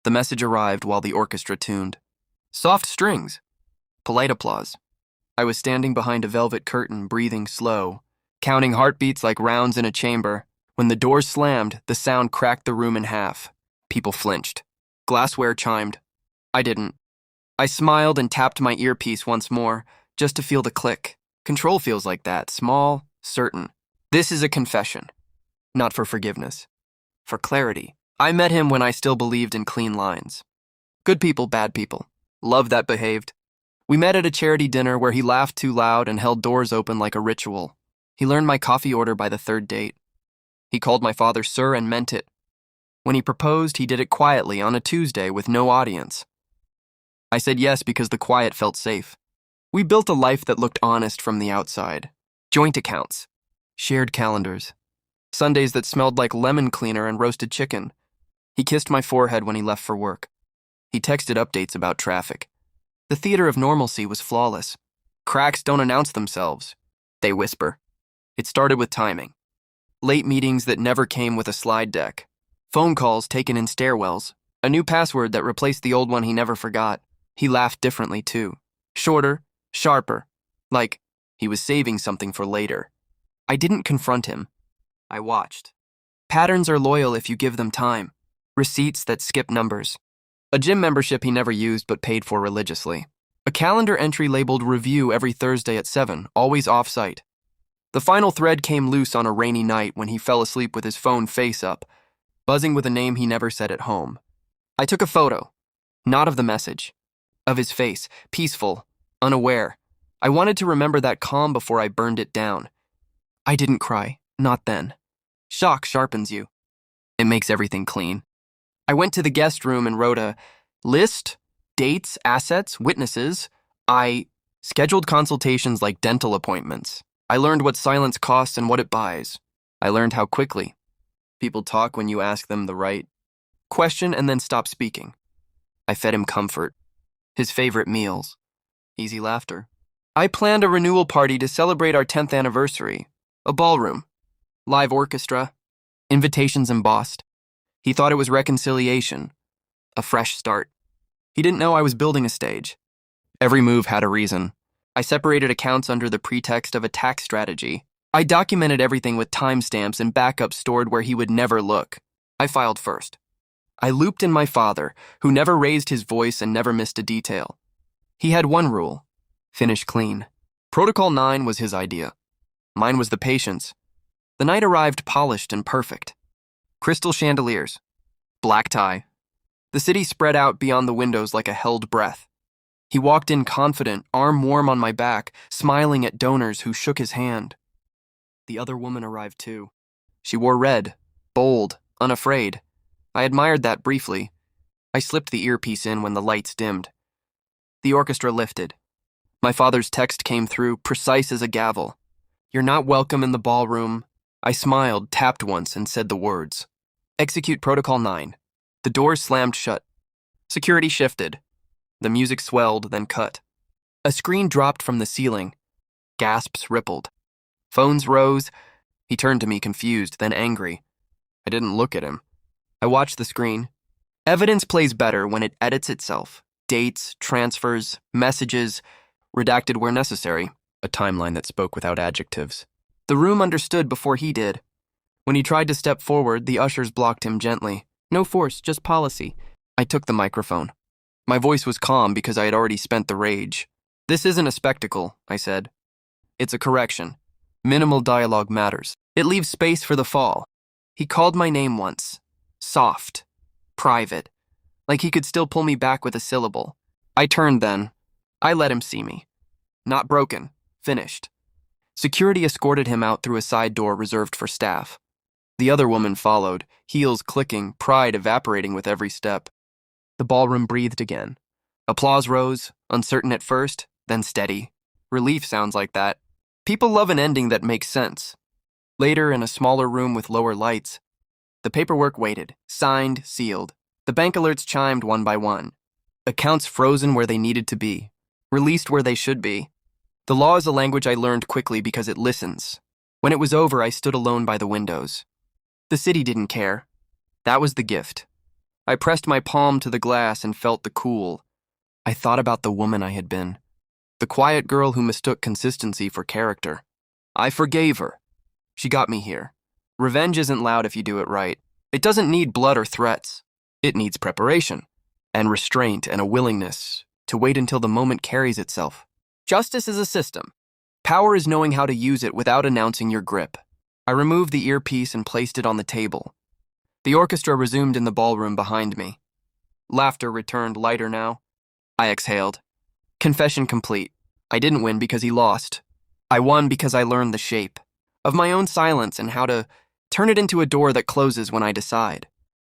The message arrived while the orchestra tuned. Soft strings. Polite applause. I was standing behind a velvet curtain, breathing slow, counting heartbeats like rounds in a chamber. When the door slammed, the sound cracked the room in half. People flinched. Glassware chimed. I didn't. I smiled and tapped my earpiece once more, just to feel the click. Control feels like that, small, certain. This is a confession. Not for forgiveness. For clarity. I met him when I still believed in clean lines. Good people, bad people. Love that behaved. We met at a charity dinner where he laughed too loud and held doors open like a ritual. He learned my coffee order by the third date. He called my father sir and meant it. When he proposed, he did it quietly on a Tuesday with no audience. I said yes because the quiet felt safe. We built a life that looked honest from the outside. Joint accounts. Shared calendars. Sundays that smelled like lemon cleaner and roasted chicken. He kissed my forehead when he left for work. He texted updates about traffic. The theater of normalcy was flawless. Cracks don't announce themselves. They whisper. It started with timing. Late meetings that never came with a slide deck. Phone calls taken in stairwells. A new password that replaced the old one he never forgot. He laughed differently, too. Shorter, sharper. Like he was saving something for later. I didn't confront him. I watched. Patterns are loyal if you give them time. Receipts that skip numbers. A gym membership he never used but paid for religiously. A calendar entry labeled review every Thursday at 7, always off-site. The final thread came loose on a rainy night when he fell asleep with his phone face up, buzzing with a name he never said at home. I took a photo, not of the message, of his face, peaceful, unaware. I wanted to remember that calm before I burned it down. I didn't cry, not then. Shock sharpens you. It makes everything clean. I went to the guest room and wrote a list, dates, assets, witnesses. I scheduled consultations like dental appointments. I learned what silence costs and what it buys. I learned how quickly people talk when you ask them the right question and then stop speaking. I fed him comfort, his favorite meals, easy laughter. I planned a renewal party to celebrate our 10th anniversary, a ballroom, live orchestra, invitations embossed. He thought it was reconciliation, a fresh start. He didn't know I was building a stage. Every move had a reason. I separated accounts under the pretext of a tax strategy. I documented everything with timestamps and backups stored where he would never look. I filed first. I looped in my father, who never raised his voice and never missed a detail. He had one rule: finish clean. Protocol 9 was his idea. Mine was the patience. The night arrived polished and perfect. Crystal chandeliers. Black tie. The city spread out beyond the windows like a held breath. He walked in confident, arm warm on my back, smiling at donors who shook his hand. The other woman arrived too. She wore red, bold, unafraid. I admired that briefly. I slipped the earpiece in when the lights dimmed. The orchestra lifted. My father's text came through, precise as a gavel. You're not welcome in the ballroom. I smiled, tapped once, and said the words. Execute Protocol 9. The doors slammed shut. Security shifted. The music swelled, then cut. A screen dropped from the ceiling. Gasps rippled. Phones rose. He turned to me confused, then angry. I didn't look at him. I watched the screen. Evidence plays better when it edits itself. Dates, transfers, messages, redacted where necessary. A timeline that spoke without adjectives. The room understood before he did. When he tried to step forward, the ushers blocked him gently. No force, just policy. I took the microphone. My voice was calm because I had already spent the rage. This isn't a spectacle, I said. It's a correction. Minimal dialogue matters. It leaves space for the fall. He called my name once. Soft. Private. Like he could still pull me back with a syllable. I turned then. I let him see me. Not broken. Finished. Security escorted him out through a side door reserved for staff. The other woman followed, heels clicking, pride evaporating with every step. The ballroom breathed again. Applause rose, uncertain at first, then steady. Relief sounds like that. People love an ending that makes sense. Later, in a smaller room with lower lights, the paperwork waited, signed, sealed. The bank alerts chimed one by one. Accounts frozen where they needed to be, released where they should be. The law is a language I learned quickly because it listens. When it was over, I stood alone by the windows. The city didn't care. That was the gift. I pressed my palm to the glass and felt the cool. I thought about the woman I had been, the quiet girl who mistook consistency for character. I forgave her. She got me here. Revenge isn't loud if you do it right. It doesn't need blood or threats. It needs preparation, and restraint, and a willingness to wait until the moment carries itself. Justice is a system. Power is knowing how to use it without announcing your grip. I removed the earpiece and placed it on the table. The orchestra resumed in the ballroom behind me. Laughter returned lighter now. I exhaled. Confession complete. I didn't win because he lost. I won because I learned the shape of my own silence and how to turn it into a door that closes when I decide.